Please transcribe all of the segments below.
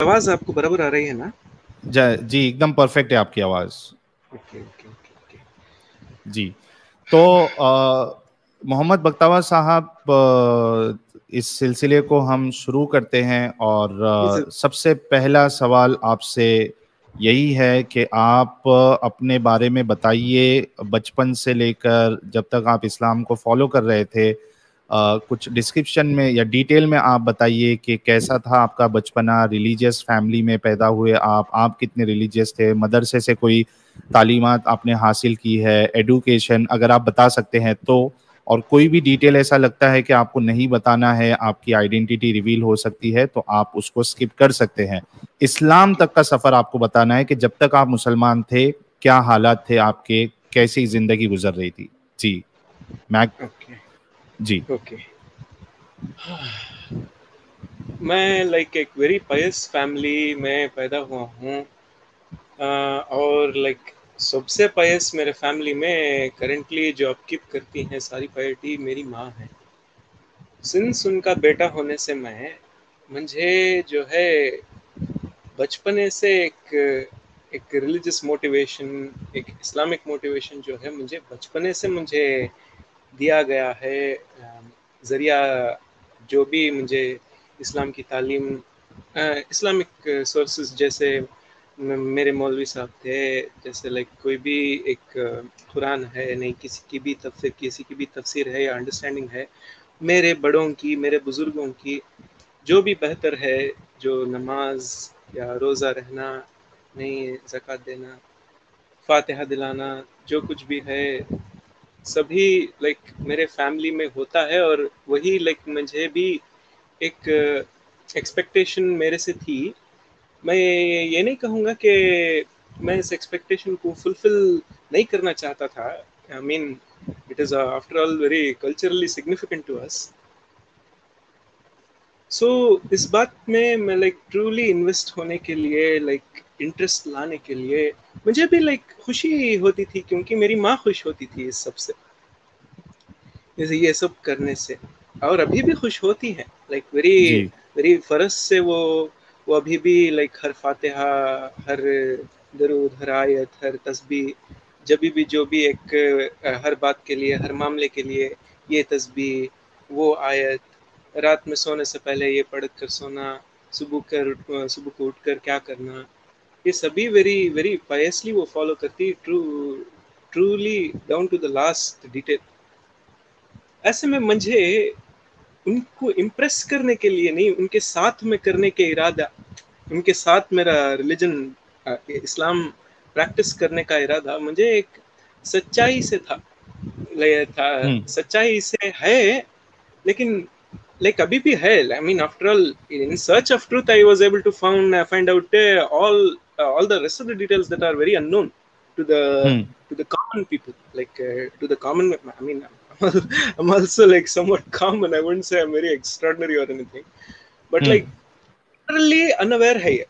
आवाज आपको बराबर आ रही है ना? जी एकदम परफेक्ट है आपकी आवाज। Okay okay okay okay. जी तो मोहम्मद बख्तावर साहब, इस सिलसिले को हम शुरू करते हैं और सबसे पहला सवाल आपसे यही है कि आप अपने बारे में बताइए, बचपन से लेकर जब तक आप इस्लाम को फॉलो कर रहे थे, कुछ डिस्क्रिप्शन में या डिटेल में आप बताइए कि कैसा था आपका बचपना, रिलीजियस फैमिली में पैदा हुए आप कितने रिलीजियस थे, मदरसे से कोई तालीमात आपने हासिल की है, एडुकेशन अगर आप बता सकते हैं तो, और कोई भी डिटेल ऐसा लगता है कि आपको नहीं बताना है, आपकी आइडेंटिटी रिवील हो सकती है, तो आप उसको स्किप कर सकते हैं। इस्लाम तक का सफ़र आपको बताना है कि जब तक आप मुसलमान थे क्या हालात थे आपके, कैसी ज़िंदगी गुजर रही थी। जी मैं ओके जी ओके। मैं एक वेरी पायस फैमिली में पैदा हुआ हूँ, और सबसे पायस मेरे फैमिली में करंटली जो अपकीप करती हैं सारी पायटी मेरी माँ है। सिंस उनका बेटा होने से मुझे जो है बचपने से एक रिलीजियस मोटिवेशन, एक इस्लामिक मोटिवेशन जो है मुझे बचपने से मुझे दिया गया है। ज़रिया जो भी मुझे इस्लाम की तालीम, इस्लामिक सोर्सेज जैसे मेरे मौलवी साहब थे, जैसे कोई भी एक कुरान है, नहीं किसी की भी तफसीर है या अंडरस्टैंडिंग है, मेरे बड़ों की, मेरे बुज़ुर्गों की जो भी बेहतर है, जो नमाज या रोज़ा रहना, नहीं ज़कात देना, फातिहा दिलाना, जो कुछ भी है सभी मेरे फैमिली में होता है। और वही मुझे भी एक एक्सपेक्टेशन मेरे से थी। मैं ये नहीं कहूँगा कि मैं इस एक्सपेक्टेशन को फुलफिल नहीं करना चाहता था। I mean it is after all very culturally significant to us. So इस बात में मैं ट्रूली इन्वेस्ट होने के लिए, इंटरेस्ट लाने के लिए मुझे भी खुशी होती थी, क्योंकि मेरी माँ खुश होती थी इस सब से, जैसे ये सब करने से, और अभी भी खुश होती है। वेरी जी वेरी फरज से वो अभी भी हर फातिहा, हर दरूद, हर आयत, हर तस्बीह, जब भी जो भी एक हर बात के लिए, हर मामले के लिए ये तस्बीह, वो आयत, रात में सोने से पहले ये पढ़ कर सोना, सुबह को उठकर क्या करना, ये सभी वेरी वेरी पायसली वो फॉलो करती, truly down to the last detail. ऐसे में मुझे उनको इम्प्रेस करने के लिए नहीं, उनके साथ में करने के इरादा, उनके साथ मेरा रिलीजन इस्लाम प्रैक्टिस करने का इरादा मुझे एक सच्चाई से था, सच्चाई से है, लेकिन अभी भी है। I mean after all in search of truth I was able to find out all the rest of the details that are very unknown to the to the common people, to the common, I mean, I'm also somewhat common. I wouldn't say I'm very extraordinary or anything, but literally unaware है ये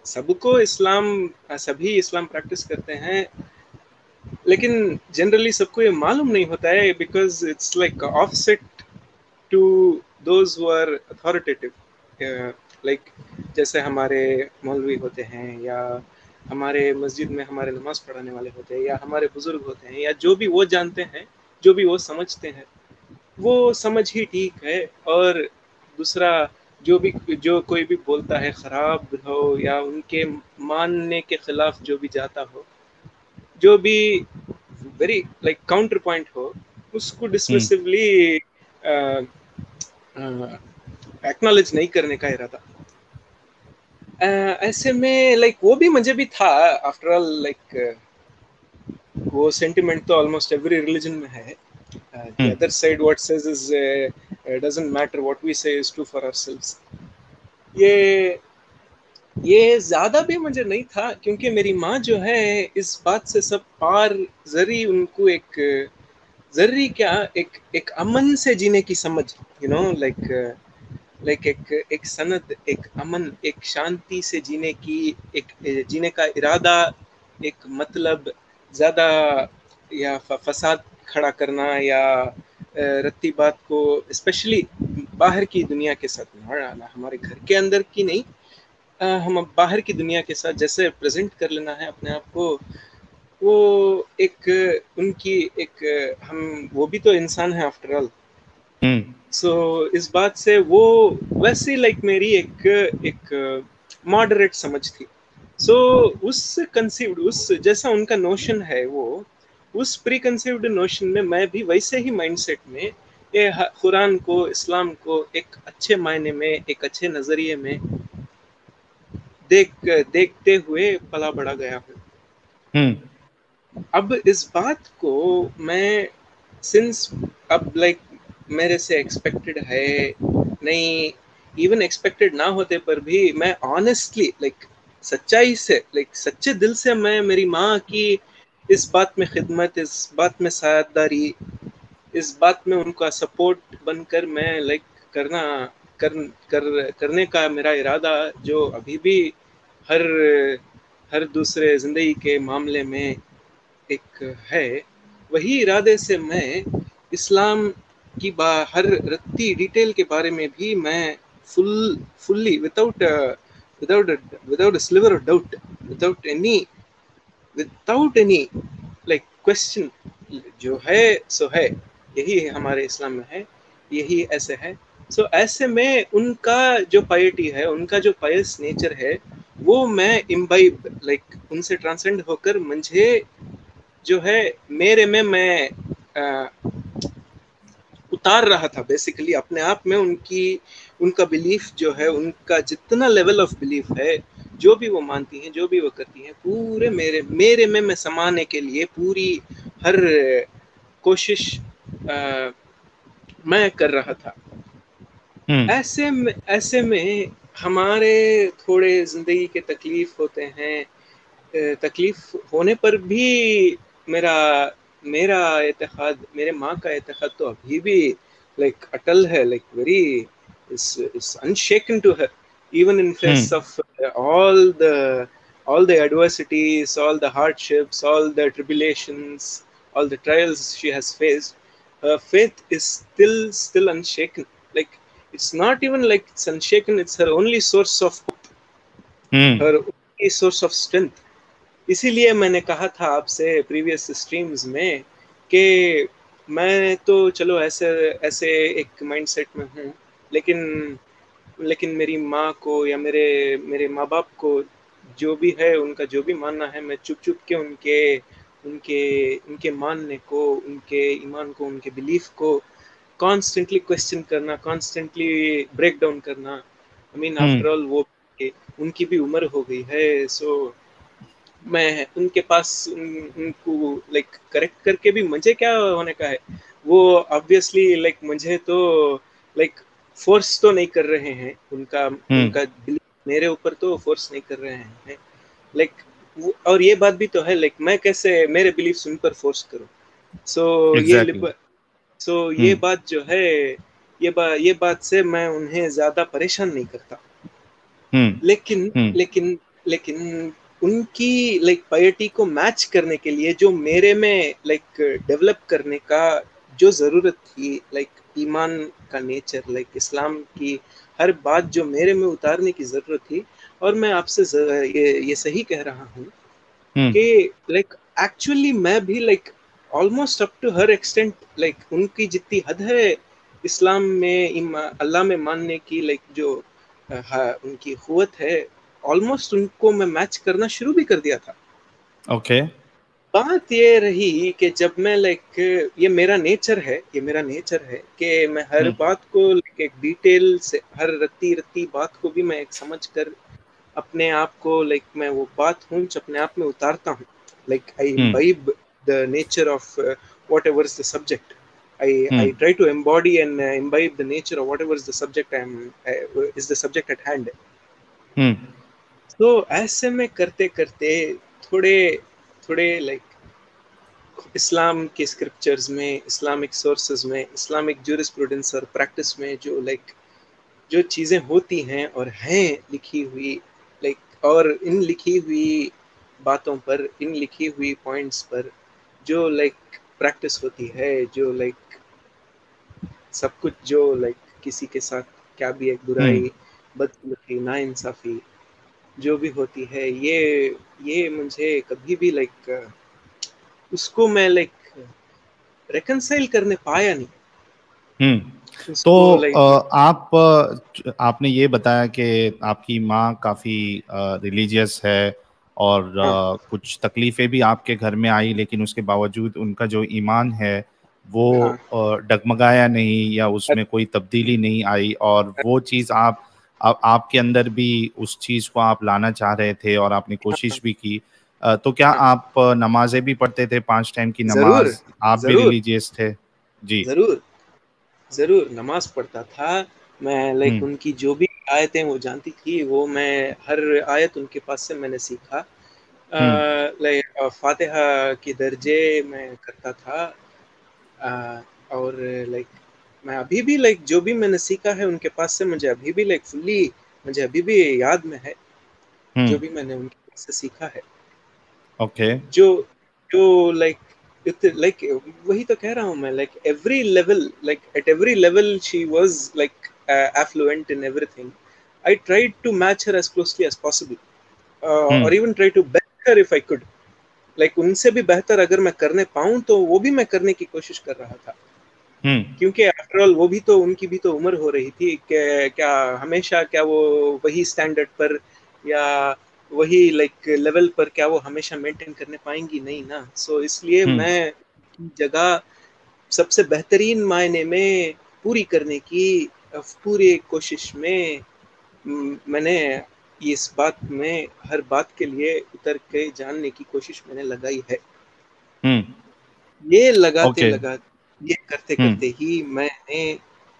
सबको। सभी इस्लाम practice करते हैं, लेकिन generally सबको ये मालूम नहीं होता है, because it's offset to those who are authoritative. जैसे हमारे मौलवी होते हैं, या हमारे मस्जिद में हमारे नमाज पढ़ाने वाले होते हैं, या हमारे बुजुर्ग होते हैं, या जो भी वो जानते हैं, जो भी वो समझते हैं, वो समझ ही ठीक है। और दूसरा, जो कोई भी बोलता है खराब हो या उनके मानने के खिलाफ जो भी जाता हो, जो भी वेरी काउंटर पॉइंट हो, उसको डिसमिसिवली एक्नॉलेज नहीं करने का इरादा। ऐसे में वो भी मुझे भी था। आफ्टर ऑल वो सेंटिमेंट तो ऑलमोस्ट एवरी रिलीजन में है। The other side what says is doesn't matter, what we say is true for ourselves. ये ज्यादा भी मुझे नहीं था, क्योंकि मेरी माँ जो है इस बात से सब पार, जरी उनको एक जरी क्या, एक अमन से जीने की समझ, यू नो, एक सनद, एक अमन, एक शांति से जीने की, एक जीने का इरादा, एक मतलब, ज्यादा या फसाद खड़ा करना, या रत्ती बात को, स्पेशली बाहर की दुनिया के साथ, हमारे घर के अंदर की नहीं, हम अब बाहर की दुनिया के साथ जैसे प्रेजेंट कर लेना है अपने आप को, वो एक उनकी एक हम वो भी तो इंसान है आफ्टर ऑल। सो इस बात से वो वैसे लाइक मेरी एक एक मॉडरेट समझ थी। सो उस कंसीव्ड उस जैसा उनका नोशन है वो, उस प्री कंसीव्ड नोशन में मैं भी वैसे ही माइंडसेट में ये कुरान को, इस्लाम को एक अच्छे मायने में, एक अच्छे नजरिए में देखते हुए पला बढ़ा गया हूँ। अब इस बात को मैं सिंस अब लाइक मेरे से एक्सपेक्टेड है नहीं, इवन एक्सपेक्टेड ना होते पर भी मैं ऑनेस्टली लाइक सच्चाई से लाइक सच्चे दिल से मैं मेरी माँ की इस बात में खिदमत, इस बात में साझेदारी, इस बात में उनका सपोर्ट बनकर मैं लाइक करना कर करने का मेरा इरादा जो अभी भी हर हर दूसरे जिंदगी के मामले में एक है, वही इरादे से मैं इस्लाम की हर रत्ती डिटेल के बारे में भी मैं fully without without sliver of doubt, without any without any like question, जो है सो है, यही है हमारे इस्लाम में है, यही ऐसे है। सो ऐसे में उनका जो पायटी है, उनका जो पायस नेचर है, वो मैं इम्बाइब लाइक उनसे ट्रांसेंड होकर मुझे जो है मेरे में मैं उतार रहा था बेसिकली अपने आप में उनकी उनका बिलीफ जो है, उनका जितना लेवल ऑफ बिलीफ है, जो भी वो मानती हैं, जो भी वो करती हैं, पूरे मेरे में मैं समाने के लिए पूरी हर कोशिश मैं कर रहा था। ऐसे में हमारे थोड़े जिंदगी के तकलीफ होते हैं, तकलीफ होने पर भी मेरा मेरा एतकाद, मेरे माँ का एतकाद तो अभी भी लाइक अटल है, like very is unshaken to her even in face of all the adversities, all the hardships, all the tribulations, all the trials she has faced. Her faith is still unshaken. Like it's not even like it's unshaken, it's her only source of hope, her only source of strength. इसीलिए मैंने कहा था आपसे previous streams में कि मैं तो चलो ऐसे ऐसे एक माइंडसेट में हूँ, लेकिन लेकिन मेरी माँ को या मेरे मेरे माँ बाप को जो भी है, उनका जो भी मानना है, मैं चुप चुप के उनके उनके उनके मानने को, उनके ईमान को, उनके बिलीफ को कॉन्स्टेंटली क्वेश्चन करना, कॉन्स्टेंटली ब्रेक डाउन करना। आई मीन आफ्टर ऑल वो उनकी भी उम्र हो गई है। सो मैं उनके पास उनको लाइक करेक्ट करके भी मुझे क्या होने का है, वो ऑब्वियसली लाइक मुझे तो लाइक फोर्स तो नहीं कर रहे हैं, उनका उनका मेरे ऊपर तो फोर्स नहीं कर रहे हैं लाइक और ये बात भी तो है लाइक मैं कैसे मेरे बिलीफ्स उन पर फोर्स करूं। सो exactly. ये बात जो है, ये बात से मैं उन्हें ज्यादा परेशान नहीं करता। लेकिन उनकी लाइक पायटी को मैच करने के लिए जो मेरे में लाइक डेवलप करने का जो जरूरत थी, लाइक ईमान का नेचर, लाइक इस्लाम की हर बात जो मेरे में उतारने की जरूरत थी, और मैं आपसे ये सही कह रहा हूँ कि लाइक एक्चुअली मैं भी like almost up to her extent like उनकी जितनी हद है इस्लाम में, अल्लाह में मानने की, लाइक जो उनकी कुव्वत है, ऑलमोस्ट उनको मैं मैच करना शुरू भी कर दिया था। ओके बात ये रही कि जब मैं लाइक ये मेरा नेचर है, ये मेरा नेचर है कि मैं हर बात को लाइक एक डिटेल से, हर रत्ती बात को भी मैं एक समझ कर अपने आप को लाइक मैं वो बात हूँ अपने आप में उतारता हूँ। Like I imbibe the nature of whatever is the subject. I try to embody and imbibe the nature of whatever is the subject is the subject at hand. तो ऐसे में करते करते थोड़े थोड़े लाइक इस्लाम के स्क्रिप्चर्स में, इस्लामिक सोर्सेज में, इस्लामिक ज्यूरिस्प्रूडेंस और प्रैक्टिस में जो लाइक जो चीज़ें होती हैं और हैं लिखी हुई, लाइक और इन लिखी हुई बातों पर, इन लिखी हुई पॉइंट्स पर जो लाइक प्रैक्टिस होती है, जो लाइक सब कुछ जो लाइक किसी के साथ क्या भी एक बुराई, बदसलूकी, नाइंसाफी, जो भी होती है, ये मुझे कभी भी लाइक उसको मैं लाइक रिकंसाइल करने पाया नहीं तो उसको लाइक। आपने ये बताया कि आपकी माँ काफ़ी रिलीजियस है और हाँ कुछ तकलीफ़ें भी आपके घर में आई, लेकिन उसके बावजूद उनका जो ईमान है वो हाँ डगमगाया नहीं या उसमें कोई तब्दीली नहीं आई, और वो चीज़ आपके अंदर भी उस चीज़ को आप लाना चाह रहे थे और आपने हाँ कोशिश भी की। तो क्या हाँ आप नमाजें भी पढ़ते थे, 5 टाइम की जरूर नमाज? आप भी जरूर रिलीजियस थे? जी। जरूर जरूर नमाज पढ़ता था मैं, लाइक हुँ, उनकी जो भी आयतें वो जानती थी वो मैं हर आयत उनके पास से मैंने सीखा। हुँ, लाइक फातिहा के दर्जे मैं करता था। और लाइक मैं अभी भी लाइक जो भी मैंने सीखा है उनके पास से मुझे अभी भी लाइक फुल्ली मुझे अभी भी याद में है हुँ। जो भी मैंने उनके पास से सीखा है। ओके। जो जो लाइक लाइक वही तो कह रहा हूँ मैं, like every level, like at every level she was like affluent in everything. I tried to match her as closely as possible, hmm, or even try to better her if I could. Like उनसे भी बेहतर अगर मैं करने पाऊं तो वो भी मैं करने की कोशिश कर रहा था, हुँ, क्योंकि आफ्टर ऑल वो भी तो उनकी भी तो उम्र हो रही थी कि क्या हमेशा क्या वो वही स्टैंडर्ड पर या वही लाइक लेवल पर क्या वो हमेशा मेंटेन करने पाएंगी, नहीं ना। सो इसलिए हुँ, मैं जगह सबसे बेहतरीन मायने में पूरी करने की पूरी कोशिश में मैंने इस बात में हर बात के लिए उतर के जानने की कोशिश मैंने लगाई है। हुँ, ये लगाते ओके। लगा ये करते हुँ, करते ही मैंने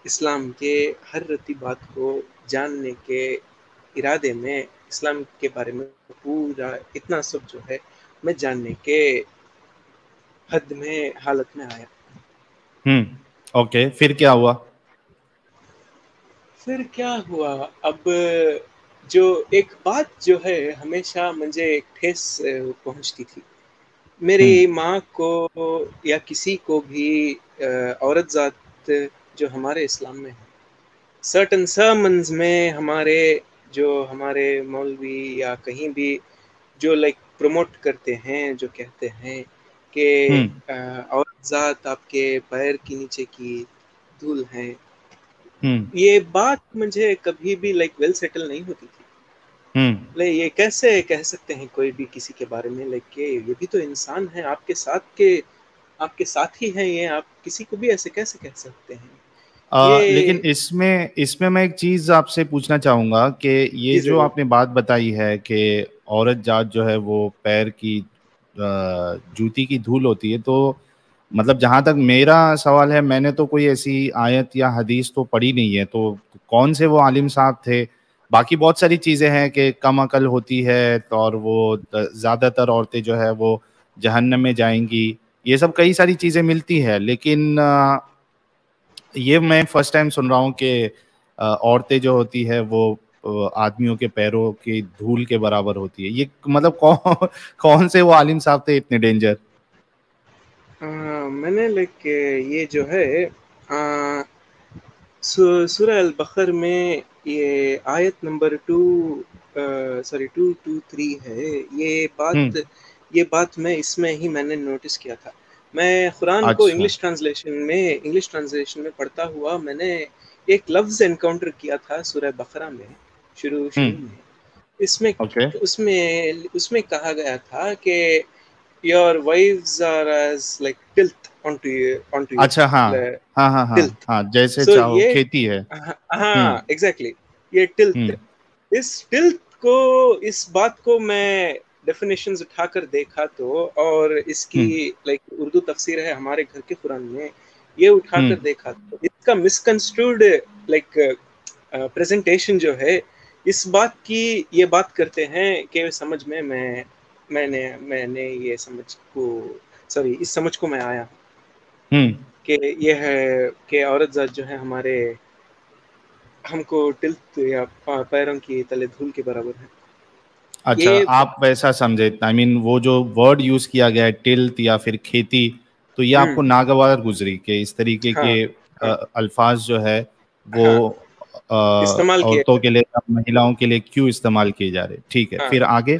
इस्लाम के हर रत्ती बात को जानने के इरादे में इस्लाम के बारे में पूरा इतना सब जो है मैं जानने के हद में हालत में आया। हुँ, ओके, फिर क्या हुआ? फिर क्या हुआ? अब जो एक बात जो है हमेशा मुझे एक ठेस पहुंचती थी। हुँ, मेरी माँ को या किसी को भी औरत जात जो हमारे इस्लाम में है, सर्टन sermons में हमारे जो हमारे मौलवी या कहीं भी जो लाइक प्रमोट करते हैं, जो कहते हैं कि हुँ, औरत जात आपके पैर के नीचे की धूल है, हुँ, ये बात मुझे कभी भी लाइक वेल सेटल नहीं होती थी। हुँ। लाइक ये कैसे कह सकते हैं कोई भी किसी के बारे में, लाइक ये भी तो इंसान है आपके साथ ही हैं, ये आप किसी को भी ऐसे कैसे कह सकते हैं लेकिन ये। इसमें इसमें मैं एक चीज़ आपसे पूछना चाहूँगा कि ये जी जो जरूर। आपने बात बताई है कि औरत जात जो है वो पैर की जूती की धूल होती है, तो मतलब जहाँ तक मेरा सवाल है, मैंने तो कोई ऐसी आयत या हदीस तो पढ़ी नहीं है, तो कौन से वो आलिम साहब थे? बाकी बहुत सारी चीज़ें हैं कि कम अकल होती है तो और वो ज़्यादातर औरतें जो है वो जहन्नम में जाएँगी, ये सब कई सारी चीज़ें मिलती हैं, लेकिन ये मैं फर्स्ट टाइम सुन रहा हूँ कि औरतें जो होती है वो आदमियों के पैरों की धूल के बराबर होती है। ये मतलब कौन से वो आलिम साहब थे इतने डेंजर? मैंने लाइक ये जो है सूरह अल बकर में ये आयत नंबर टू सॉरी 223 है। हुँ, ये बात मैं इसमें ही मैंने नोटिस किया था। मैं कुरान को अच्छा। इंग्लिश ट्रांसलेशन में पढ़ता हुआ मैंने एक लफ्ज़ एनकाउंटर किया था सूरह बकरा में, शुरू हुँ, शुरू में। इसमें ओके। उसमें उसमें कहा गया था कि your wives are as like tilth onto अच्छा, हाँ। your हाँ, हाँ, हाँ, टिल्थ। हाँ, जैसे सो चाहो ये खेती है। हुँ, हाँ एग्जैक्टली ये हुँ, टिल्थ, इस टिल्थ को इस बात को मैं डेफिनेशंस उठाकर देखा तो, और इसकी हुँ, लाइक उर्दू तफसीर है हमारे घर के कुरान में, ये हुँ, उठाकर देखा तो इसका मिसकंस्ट्रूड लाइक प्रेजेंटेशन जो है इस बात की, ये बात करते हैं कि समझ में मैंने ये समझ को, सॉरी इस समझ को मैं आया हुँ। कि ये है कि औरत जात जो है हमारे हमको टिल्थ या पैरों की तले धूल के बराबर है। अच्छा, ये आप वैसा समझे, आई मीन वो जो वर्ड यूज़ किया गया है टिल्थ या फिर खेती, तो ये आपको हम्म। नागवार गुज़री कि इस तरीके हाँ के हाँ अल्फाज जो है वो हाँ इस्तेमाल किए औरतों के लिए, महिलाओं के लिए क्यों इस्तेमाल किए जा रहे? ठीक है, हाँ फिर आगे।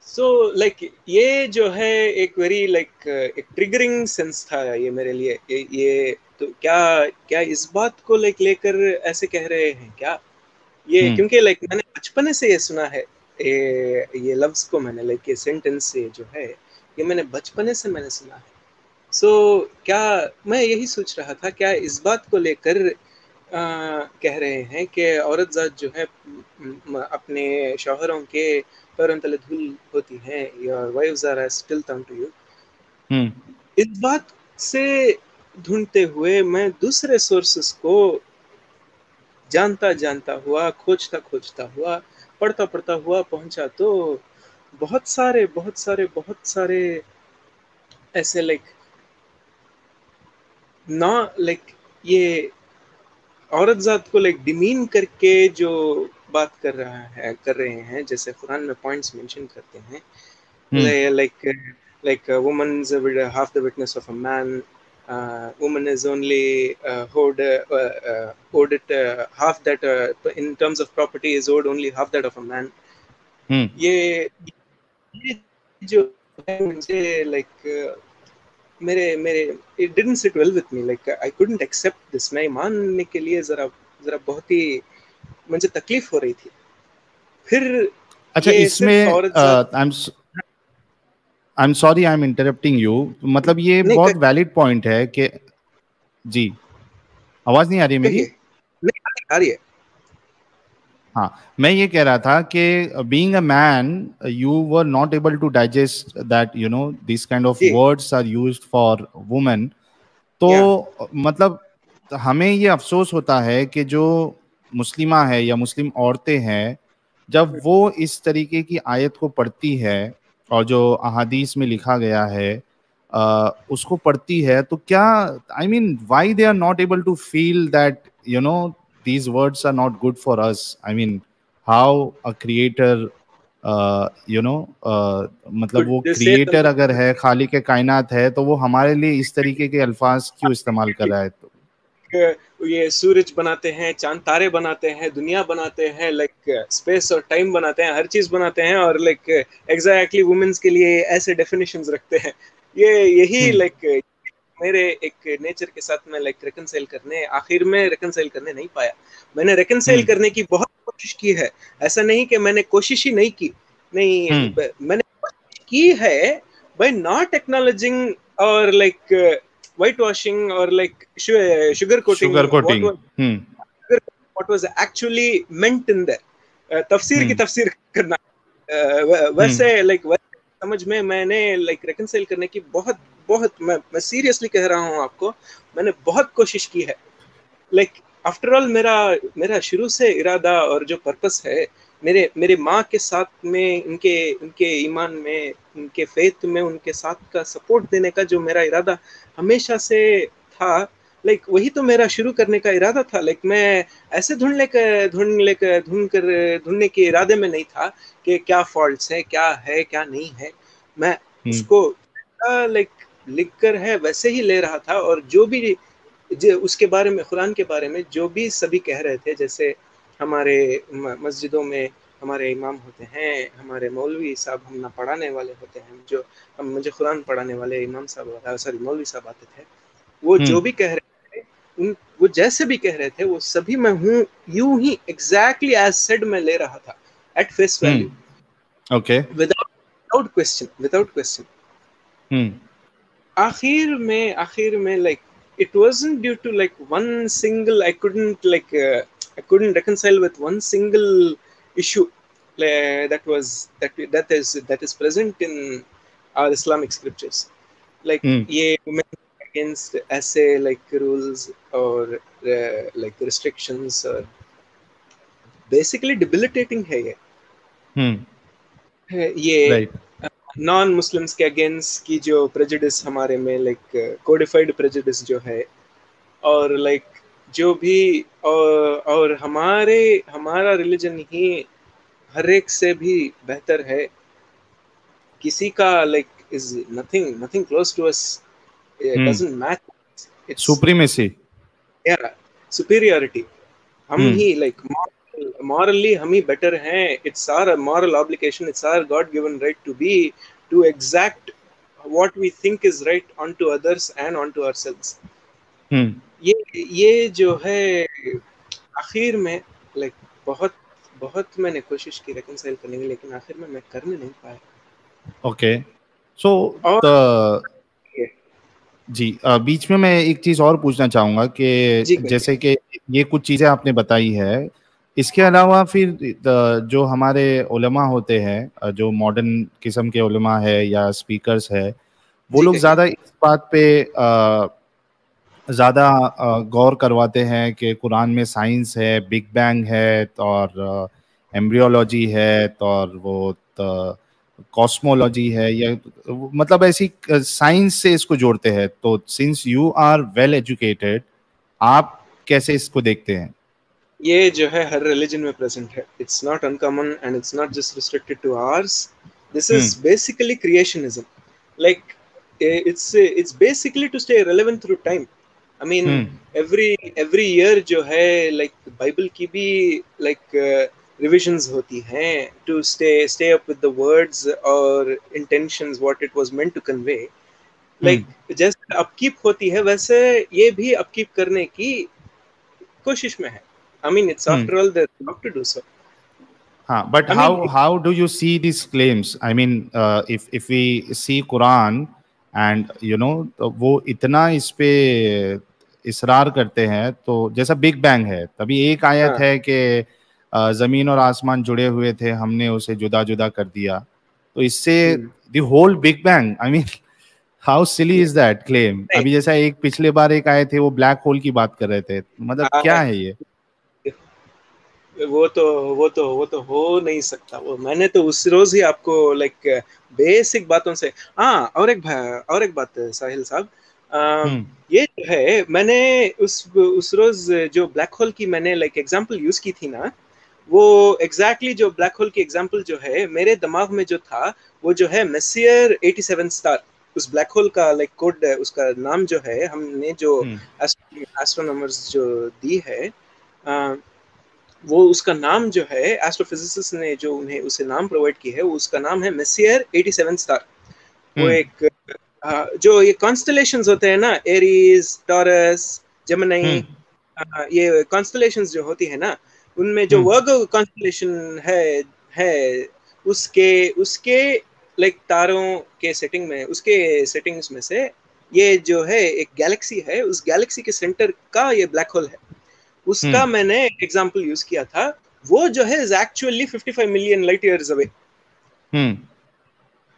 सो लाइक ये जो है एक वेरी लाइक एक ट्रिगरिंग सेंस था ये मेरे लिए। ये तो क्या क्या इस बात को लेकर ऐसे कह रहे हैं क्या ये, हम्म क्योंकि लाइक मैंने बचपन से ये सुना है। ये लफ्ज को मैंने लाइक ये सेंटेंस से जो है ये मैंने बचपन से मैंने सुना है। सो क्या मैं यही सोच रहा था क्या इस बात को लेकर कह रहे हैं कि औरत जात जो है अपने शौहरों के पैरों तले धूल होती हैं, your wives are as tilth to you. Hmm इस बात से ढूंढते हुए मैं दूसरे सोर्सेस को जानता जानता हुआ, खोजता खोजता हुआ, पढ़ता पढ़ता हुआ पहुंचा तो बहुत सारे ऐसे लाइक ना लाइक ये औरत जात को लाइक डिमीन करके जो बात कर रहे हैं, जैसे कुरान में पॉइंट्स मेंशन करते हैं हम्म like a woman's half the witness of a man, woman is only owed it half that in terms of property is owed only half that of a man. हम्म ये जो है मुझे लाइक मेरे मेरे it didn't sit well with me, like I couldn't accept this। मैं मानने के लिए जरा जरा बहुत ही मुझे तकलीफ हो रही थी। फिर अच्छा, ये सिर्फ इसमें औरत जात I am sorry, I am interrupting you. मतलब ये नहीं बहुत वैलिड पॉइंट है कि जी, आवाज नहीं आ रही है मेरी? कहिए, नहीं आ रही है। हाँ, मैं ये कह रहा था कि being a man you were not able to digest that, you know, this kind of जी words are used for women. या तो मतलब हमें ये अफसोस होता है कि जो मुस्लिमा है या मुस्लिम औरतें हैं, जब वो इस तरीके की आयत को पढ़ती है और जो अहादीस में लिखा गया है उसको पढ़ती है, तो क्या, I mean, why they are not able to feel that, you know, these words are not good for us? I mean, how a creator, मतलब could वो they say क्रिएटर something अगर है, खालिक कायनात है, तो वो हमारे लिए इस तरीके के अल्फाज क्यों इस्तेमाल कर रहा है? तो ये सूरज बनाते हैं, चांद तारे बनाते हैं, दुनिया बनाते हैं, लाइक स्पेस और टाइम बनाते हैं, हर चीज बनाते हैं, और लाइक एग्जैक्टली वुमेन्स के लिए ऐसे डेफिनेशंस रखते हैं। ये यही हम्म लाइक मेरे एक नेचर के साथ मैं लाइक रिकंसाइल करने, आखिर में रिकंसाइल करने नहीं पाया। मैंने रिकंसाइल हम्म करने की बहुत कोशिश की है, ऐसा नहीं कि मैंने कोशिश ही नहीं की, नहीं हम्म मैंने कोशिश की है, बाय नॉट एक्नॉलेजिंग और like white washing or like sugar coating sugar what coating. was hmm what was actually meant in there। तफसीर की हम्म तफसीर करना हम्म वैसे लाइक समझ में मैंने लाइक रिकंसाइल करने की बहुत बहुत मैं सीरियसली कह रहा हूँ आपको, मैंने बहुत कोशिश की है। लाइक आफ्टर ऑल मेरा मेरा शुरू से इरादा और जो पर्पस है, मेरे मेरे माँ के साथ में, उनके उनके ईमान में, उनके फेथ में, उनके साथ का सपोर्ट देने का जो मेरा इरादा हमेशा से था, लाइक वही तो मेरा शुरू करने का इरादा था। लाइक मैं ऐसे ढूंढने के इरादे में नहीं था कि क्या फॉल्ट्स है क्या नहीं है। मैं हम्म उसको लाइक लिख कर है वैसे ही ले रहा था, और जो भी उसके बारे में, कुरान के बारे में जो भी सभी कह रहे थे, जैसे हमारे मस्जिदों में हमारे इमाम होते हैं, हमारे मौलवी साहब हम ना पढ़ाने वाले होते हैं, जो हम मुझे कुरान पढ़ाने वाले इमाम साहब, सॉरी मौलवी साहब आते थे, वो जो भी कह रहे थे, उन वो जैसे भी कह रहे थे वो सभी मैं हूँ यूं ही एग्जैक्टली एज सेड मैं ले रहा था, at face value, okay. Without question. Hmm आखिर में like it wasn't due to like one single, I couldn't reconcile with one single issue that is present in our Islamic scriptures, like हम्म ये women against ऐसे like rules or like restrictions, or basically debilitating है हम्म ये right. Non Muslims के against की जो prejudice हमारे में, like codified prejudice जो है, और लाइक जो भी और हमारा रिलीजन ही हर एक से भी बेहतर है, किसी का like is nothing nothing close to us, hmm doesn't match, it's supremacy. या सुपीरियरिटी। हम ही लाइक मॉरली हम ही बेटर हैं. It's our moral obligation, it's our God given right to be to exact what we think is right onto others and onto ourselves. ये जो है आखिर में लाइक बहुत बहुत मैंने कोशिश की रिकंसाइल करने की, लेकिन आखिर में मैं करने नहीं पाया. ओके, सो जी बीच में मैं एक चीज और पूछना चाहूंगा कि जैसे कि ये कुछ चीजें आपने बताई है, इसके अलावा फिर जो हमारे उलमा होते हैं, जो मॉडर्न किस्म के उलमा है या स्पीकर्स है, वो लोग ज्यादा इस बात पे ज्यादा गौर करवाते हैं कि कुरान में साइंस है, बिग बैंग है और एम्ब्रियोलॉजी है और वो कॉस्मोलॉजी है, या मतलब ऐसी साइंस से इसको जोड़ते हैं. तो since you are well educated, आप कैसे इसको देखते हैं? ये जो है हर रिलीजन में प्रेजेंट है. It's not uncommon and it's not just restricted to ours. This is basically creationism. Like it's basically to stay relevant through time. I mean, every year जो है like Bible की भी like revisions होती हैं to stay up with the words or intentions what it was meant to convey. Like जैसे upkeep होती है वैसे ये भी upkeep करने की कोशिश में है. I mean, it's after all their job to do so. हाँ, but how do you see these claims? I mean, if we see Quran and you know, वो इतना इस पे इसरार करते हैं, तो जैसा बिग बैंग है, तभी एक आयत है कि जमीन और आसमान जुड़े हुए थे, हमने उसे जुदा जुदा कर दिया. तो इससे the whole big bang, I mean how silly is that claim? अभी जैसा एक पिछले बार एक आए थे, वो ब्लैक होल की बात कर रहे थे, मतलब क्या है ये? वो तो हो नहीं सकता. वो मैंने तो उस रोज ही आपको लाइक बेसिक बातों से. हाँ, और एक बात साहिल साहब, ये जो है मैंने उस रोज जो ब्लैक होल की मैंने लाइक एग्जांपल यूज की थी ना, वो एग्जैक्टली जो ब्लैक होल की एग्जांपल जो है मेरे दिमाग में जो था वो जो है मेसियर 87 स्टार. उस ब्लैक होल का लाइक कोड, उसका नाम जो है हमने जो एस्ट्रोनॉमर्स जो दी है, वो उसका नाम जो है एस्ट्रोफिजिसिस्ट ने जो उन्हें उसे नाम प्रोवाइड की है, उसका नाम है मेसियर 87 स्टार. वो एक जो ये कॉन्स्टलेशंस होते हैं ना, एरीज, टॉरस, जेमिनी, ये कॉन्स्टलेशंस जो होती है ना, उनमें जो वर्गो कॉन्स्टलेशन है उसके लाइक तारों के सेटिंग में, उसके सेटिंग्स में से ये जो है एक गैलेक्सी है, उस गैलेक्सी के सेंटर का ये ब्लैक होल है. उसका मैंने एग्जांपल यूज किया था. वो जो है is actually 55 million light years away.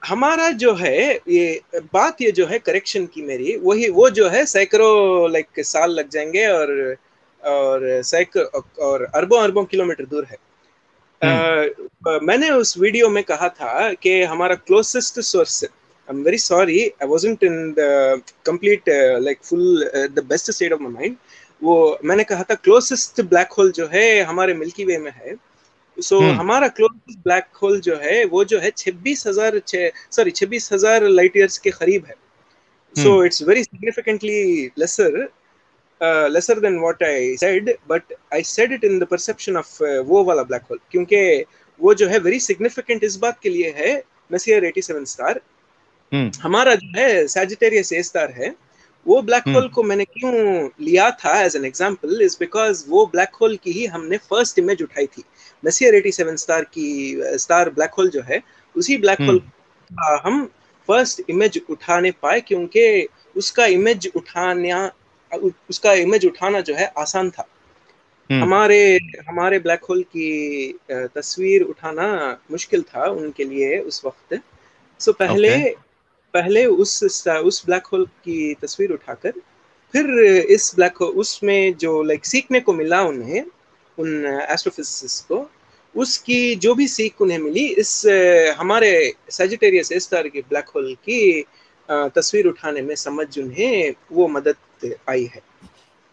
हमारा जो है ये बात, ये जो है करेक्शन की मेरी, वो जो है सैकड़ों लाइक साल लग जाएंगे और सैकड़ों और अरबों किलोमीटर दूर है. मैंने उस वीडियो में कहा था कि हमारा closest source, I am very sorry I wasn't in the complete like full the best state of my mind. वो मैंने कहा था क्लोजेस्ट ब्लैक होल जो है हमारे मिल्की वे में है. सो हमारा क्लोजेस्ट ब्लैक होल जो है वो जो है 26,000 लाइट ईयर्स के करीब है. So it's very significantly lesser than what I said, but I said it in the perception of वो वाला ब्लैक होल, क्योंकि वो जो है वेरी सिग्निफिकेंट इस बात के लिए है. मेसियर 87 स्टार हमारा जो है सैजिटेरियस ए स्टार है. वो ब्लैक होल को मैंने क्यों लिया था as an example is because वो ब्लैक होल की ही हमने फर्स्ट इमेज उठाई थी. मेसियर 87 स्टार की स्टार ब्लैक होल जो है, उसी ब्लैक होल का हम फर्स्ट इमेज उठाने पाए, क्योंकि उसका इमेज उठाना जो है आसान था. हमारे ब्लैक होल की तस्वीर उठाना मुश्किल था उनके लिए उस वक्त. सो पहले उस ब्लैक होल की तस्वीर उठाकर फिर इस ब्लैक होल उसमें जो लाइक सीखने को मिला उन्हें, उन एस्ट्रोफिजिसिस्ट को, उसकी जो भी सीख उन्हें मिली इस हमारे सैजिटेरियस ए स्टार के ब्लैक होल की तस्वीर उठाने में समझ उन्हें वो मदद आई है.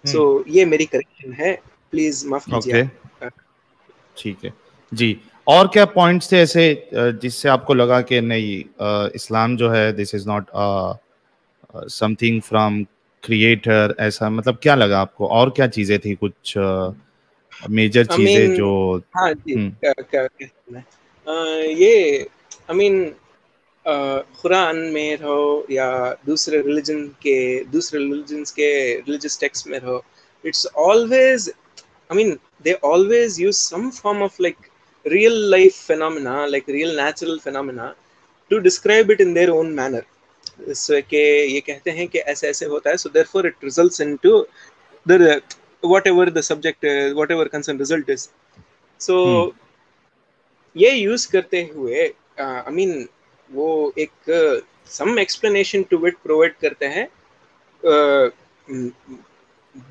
सो ये मेरी करेक्शन है, प्लीज माफ कीजिए. ठीक है जी. और क्या पॉइंट्स थे ऐसे जिससे आपको लगा कि नहीं, इस्लाम जो है this is not something from creator, ऐसा मतलब क्या लगा आपको? और क्या चीजें थी कुछ मेजर I चीजें mean, जो। हाँ जी, हम्म। क्या कहते हैं, ये I mean, कुरान में रहो या दूसरे रिलीजन्स के रिलीजियस टेक्स्ट में रहो, it's always, I mean, they always use some form of like real life phenomena, like real natural phenomena, to describe it in their own manner. So कि ये कहते हैं कि ऐसे ऐसे होता है, so therefore it results into the whatever the subject, whatever concerned result is. So हम्म। ये यूज करते हुए आई मीन वो एक सम एक्सप्लेनेशन टू इट प्रोवाइड करते हैं,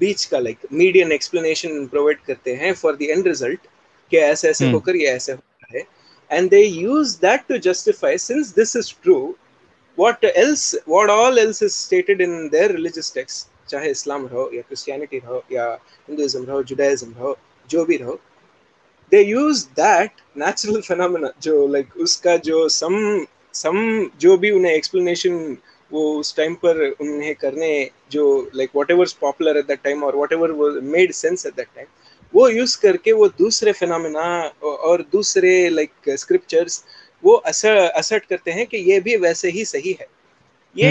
बीच का लाइक मीडियन एक्सप्लेनेशन प्रोवाइड करते हैं फॉर द एंड रिजल्ट कि ऐसे ऐसे हम्म। होकर ये ऐसे होता है, and they use that to justify since this is true what all else is stated in their religious texts, चाहे इस्लाम रहो या क्रिश्चियनिटी रहो या हिंदुइज्म रहो, जुडाइज्म रहो, जो भी रहो, they use that natural phenomena जो like उसका जो some जो भी उन्हें explanation वो उस टाइम पर उन्हें करने जो like whatever is popular at that time or whatever was made sense at that time, वो यूज करके वो दूसरे phenomena और दूसरे like scriptures वो असर्ट करते हैं कि ये भी वैसे ही सही है। हम्म।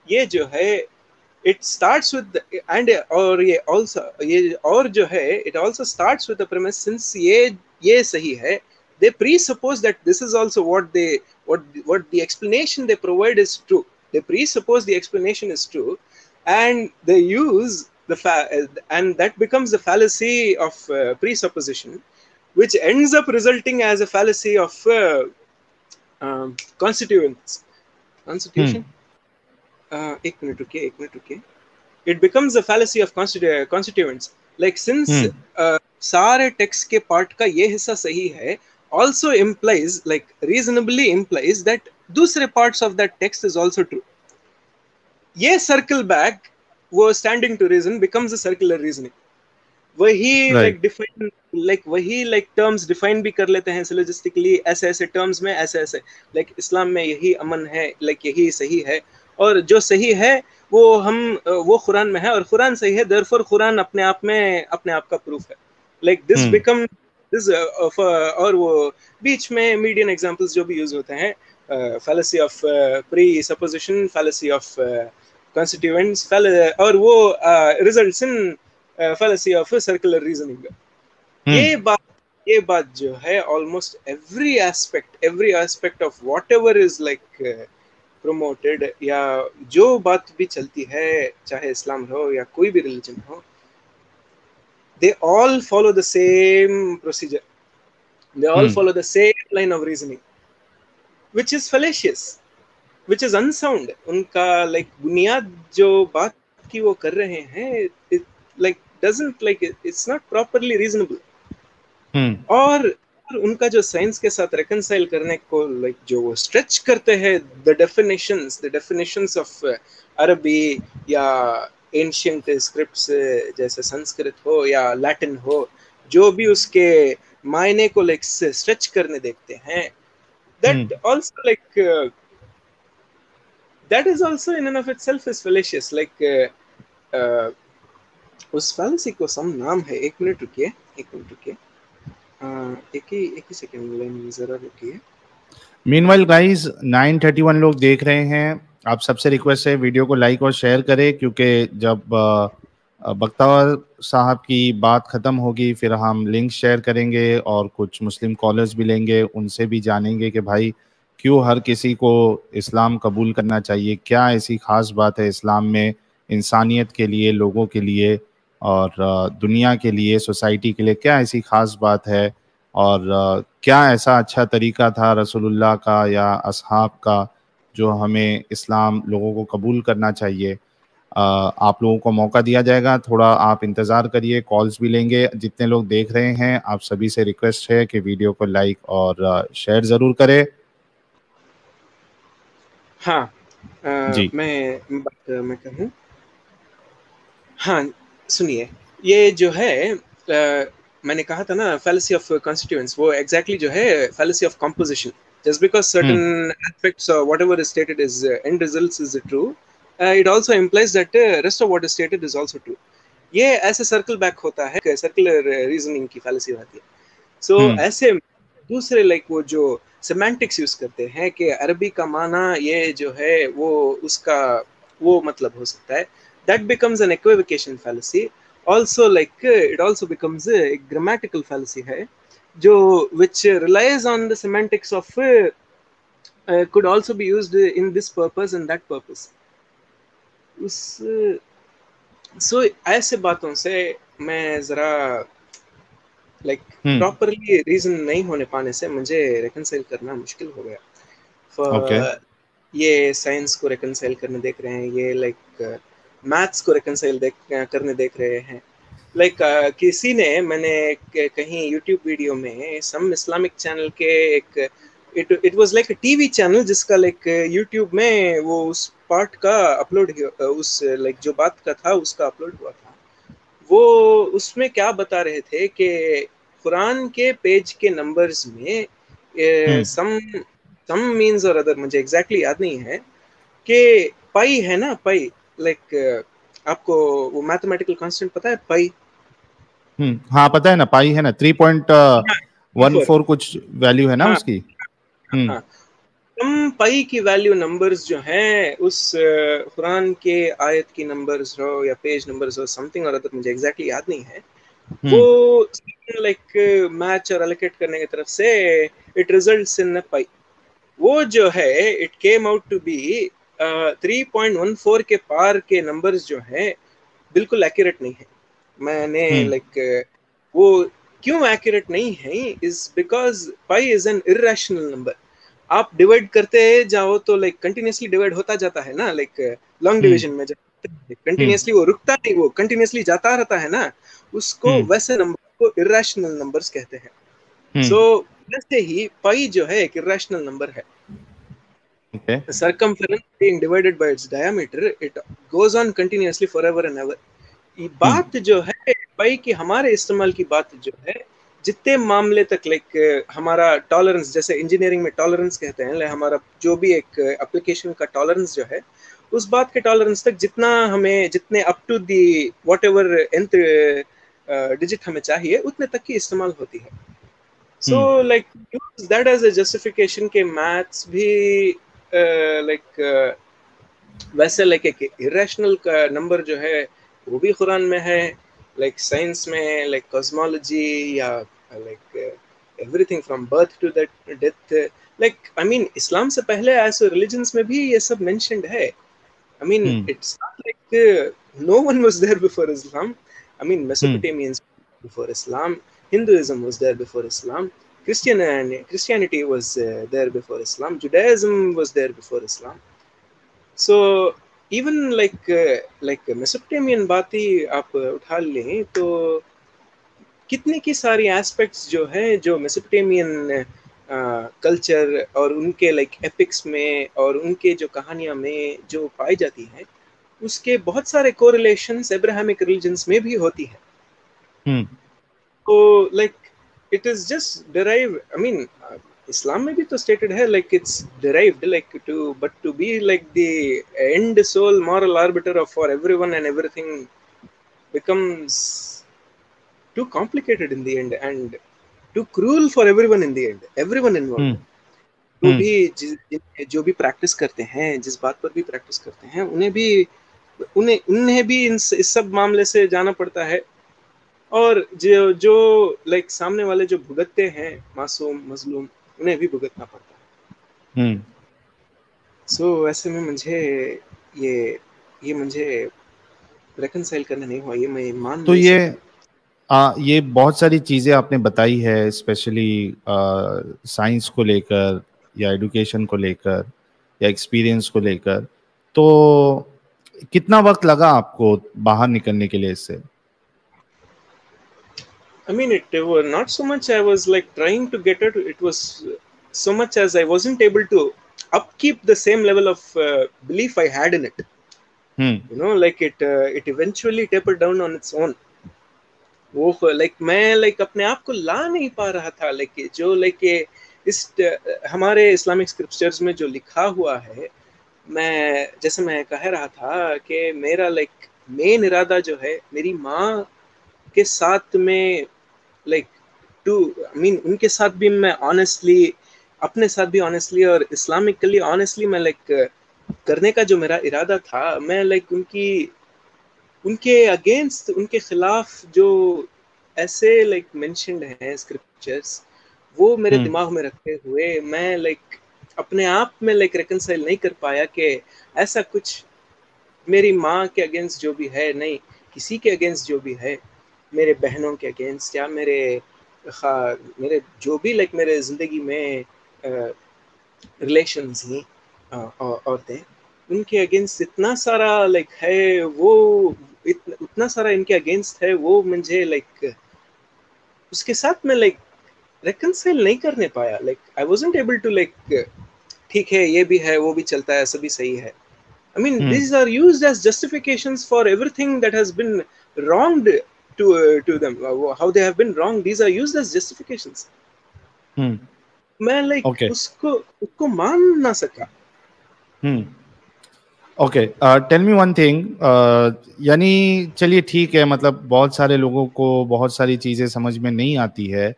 ये जो है it starts with and और ये also ये और जो है it also starts with the premise, since ये सही है, they presuppose that this is also what the explanation they provide is true. They presuppose the explanation is true, and they use and that becomes the fallacy of presupposition, which ends up resulting as a fallacy of constituents hmm. constitution एक minute रुकिए, it becomes a fallacy of constituents, like since हम्म। सारे text के part का ये हिस्सा सही है, also implies like reasonably implies that दूसरे parts of that text is also true. ये circle back वो standing to reason becomes a circular reasoning. वही राइट। like define like वही like terms define भी कर लेते हैं syllogistically, ऐसे ऐसे terms में ऐसे ऐसे like इस्लाम में यही अमन है, like यही सही है, और जो सही है वो वो कुरान में है और कुरान सही है, therefore कुरान अपने आप का प्रूफ है, like this hmm. become this और वो बीच में मीडियन एग्जांपल्स जो भी यूज होते हैं, fallacy of presupposition, fallacy of constituents, और वो results in fallacy of circular reasoning. हम्म। ये बात जो है almost every aspect of whatever is like promoted, या जो बात भी चलती है चाहे इस्लाम हो या कोई भी रिलीजन हो, they all follow the same procedure, they all hmm. follow the same line of reasoning, which is fallacious, which is unsound. उनका like बुनियाद जो बात की वो कर रहे हैं, it like doesn't like it's not properly reasonable. हम्म। और उनका जो साइंस के साथ reconcile करने को like जो वो stretch करते हैं the definitions of अरबी या ancient scripts जैसे संस्कृत हो या लैटिन हो, जो भी उसके मायने को like stretch करने देखते हैं, that also like that is also in and of itself is fallacious. Like उस fallacy को some नाम है, एक मिनट रुकिए, एक ही सेकंड लाइन जरा रुकिए। मीनवाइल गाइस 931 लोग देख रहे हैं, आप सबसे रिक्वेस्ट है वीडियो को लाइक और शेयर करें, क्योंकि जब बख्तावर साहब की बात ख़त्म होगी फिर हम लिंक शेयर करेंगे और कुछ मुस्लिम कॉलर्स भी लेंगे, उनसे भी जानेंगे कि भाई क्यों हर किसी को इस्लाम कबूल करना चाहिए, क्या ऐसी ख़ास बात है इस्लाम में इंसानियत के लिए, लोगों के लिए और दुनिया के लिए, सोसाइटी के लिए, क्या ऐसी ख़ास बात है और क्या ऐसा अच्छा तरीका था रसूलुल्लाह का या असहाब का जो हमें इस्लाम लोगों को कबूल करना चाहिए। आप लोगों को मौका दिया जाएगा, थोड़ा आप इंतज़ार करिए, कॉल्स भी लेंगे। जितने लोग देख रहे हैं आप सभी से रिक्वेस्ट है कि वीडियो को लाइक और शेयर ज़रूर करें। हाँ, जी। मैं कहूँ, हाँ सुनिए, ये जो है मैंने कहा था ना fallacy of constituents, वो exactly जो है fallacy of composition. Just because certain aspects or whatever is stated is end results is true, it also implies that rest of what is stated is also true. ये ऐसे circle back होता है, circular reasoning की fallacy होती है। सो ऐसे दूसरे like वो जो सेमेंटिक्स यूज करते हैं कि अरबी का माना ये जो है वो उसका वो मतलब हो सकता है, that becomes an equivocation fallacy. Also like it also becomes a grammatical fallacy है जो which relies on the semantics of could also be used in this purpose and that purpose. उस सो ऐसे बातों से मैं जरा लाइक प्रॉपरली रीजन नहीं होने पाने से मुझे रिकंसाइल करना मुश्किल हो गया। ओके ये साइंस को रिकंसाइल करने देख रहे हैं, ये लाइक मैथ्स को रिकंसाइल करने देख रहे हैं। लाइक किसी ने मैंने कहीं यूट्यूब वीडियो में सम इस्लामिक चैनल के एक it was like a TV channel जिसका लाइक यूट्यूब में वो उस पार्ट का अपलोड उस लाइक जो बात का था उसका अपलोड हुआ था। वो उसमें क्या बता रहे थे कि कुरान के पेज के नंबर्स में सम सम मीन्स और अदर मुझे एग्जैक्टली याद नहीं है कि पाई है ना, पाई लाइक आपको वो मैथमेटिकल कांस्टेंट पता है पाई? हाँ पता है ना, पाई है ना 3.14 कुछ वैल्यू है ना हाँ उसकी। हाँ, कम पाई की वैल्यू नंबर्स जो हैं उस कुरान के आयत की नंबर्स हो या पेज नंबर्स हो समथिंग और अदर मुझे एग्जैक्टली याद नहीं है, वो लाइक मैच और एलोकेट करने की तरफ से इट रिजल्ट्स इन पाई। वो जो है it came out to be 3.14 के पार के नंबर्स जो हैं बिल्कुल एक्यूरेट नहीं है। मैंने लाइक वो क्यों एक्यूरेट नहीं है is because pi is an irrational number. आप डिवाइड करते जाओ तो लाइक कंटिन्यूसली डिवाइड होता जाता है ना, लाइक लॉन्ग डिवीजन में जब कंटिन्यूसली वो रुकता नहीं, वो कंटिन्यूसली जाता रहता है ना, उसको वैसे नंबर को इरेशनल नंबर्स कहते हैं। सो वैसे ही पाई जो है एक इरेशनल नंबर है। The circumference being divided by its diameter, it goes on continuously forever and ever. ये बात जो है पाई की हमारे इस्तेमाल की बात जो है, जितने मामले तक लाइक हमारा टॉलरेंस, जैसे इंजीनियरिंग में टॉलरेंस कहते हैं, हमारा जो भी एक एप्लीकेशन का टॉलरेंस जो है उस बात के टॉलरेंस तक जितना हमें, जितने up to the whatever nth digit हमें चाहिए उतने तक की इस्तेमाल होती है। So like use that as a justification के मैथ्स भी लाइक वैसे लाइक एक इरेशनल का नंबर जो है वो भी कुरान में है। लाइक साइंस में लाइक कॉस्मोलॉजी या like everything from birth to that death, like I mean Islam से पहले ऐसे रिलीजन्स में भी ये सब मेंशन्ड है। I mean it's not like no one was there before Islam. I mean Mesopotamians before Islam, Hinduism was there before Islam, Christianity was there before Islam, Judaism was there before Islam. So even like Mesopotamian बात ही आप उठा लें तो कितने की सारी aspects जो है जो मेसोपोटामियन कल्चर और उनके लाइक एपिक्स में और उनके जो कहानियां में जो पाई जाती हैं उसके बहुत सारे कोरिलेशंस अब्राहमिक रिलीजन्स में भी होती है। तो like it is just derive, I mean इस्लाम में भी तो स्टेटेड है like it's derived like to but to be like the and sole moral arbiter of for everyone and everything becomes too complicated in the end and too cruel for everyone in the end, everyone involved. तो भी जो भी practice करते हैं, जिस बात पर भी प्रैक्टिस करते हैं, उन्हें भी इस सब मामले से जाना पड़ता है। और जो लाइक सामने वाले जो भुगतते हैं मासूम मजलूम, उन्हें भी भुगतना पड़ता है। सो ऐसे में मुझे ये मुझे रिकंसाइल करना नहीं हुआ, ये मैं मान तो नहीं सकता। ये बहुत सारी चीज़ें आपने बताई है, स्पेशली साइंस को लेकर या एडुकेशन को लेकर या एक्सपीरियंस को लेकर, तो कितना वक्त लगा आपको बाहर निकलने के लिए इससे? I mean, it was not so much I was like trying to get it. It was so much as I wasn't able to upkeep the same level of belief I had in it. You know, like it eventually tapered down on its own. वो like मैं like अपने आप को ला नहीं पा रहा था, like जो लाइक इस हमारे इस्लामिक स्क्रिप्चर्स में जो लिखा हुआ है, मैं जैसे मैं कह रहा था कि मेरा लाइक मेन इरादा जो है मेरी माँ के साथ में लाइक टू आई मीन उनके साथ भी मैं ऑनेस्टली, अपने साथ भी ऑनेस्टली और इस्लामिकली ऑनेस्टली मैं लाइक करने का जो मेरा इरादा था, मैं लाइक उनके अगेंस्ट, उनके खिलाफ जो ऐसे लाइक मेंशन्ड हैं स्क्रिप्चर्स, वो मेरे दिमाग में रखते हुए मैं लाइक अपने आप में लाइक रिकंसाइल नहीं कर पाया कि ऐसा कुछ मेरी माँ के अगेंस्ट जो भी है, नहीं किसी के अगेंस्ट जो भी है, मेरे बहनों के अगेंस्ट या मेरे जो भी लाइक मेरे ज़िंदगी में रिलेशंस ही औरतें, उनके अगेंस्ट इतना सारा लाइक है, वो उतना सारा इनके अगेंस्ट है, वो मुझे लाइक उसके साथ में लाइक रिकंसाइल नहीं करने पाया। Like I wasn't able to like ठीक है ये भी है वो भी चलता है सभी सही है। I mean, these are used as justifications for everything that has been wronged to them. How they have been wronged, these are used as justifications. मैं लाइक ओके उसको उसको मान ना सका। Okay, tell me one thing, यानी चलिए ठीक है, मतलब बहुत सारे लोगों को बहुत सारी चीज़ें समझ में नहीं आती है,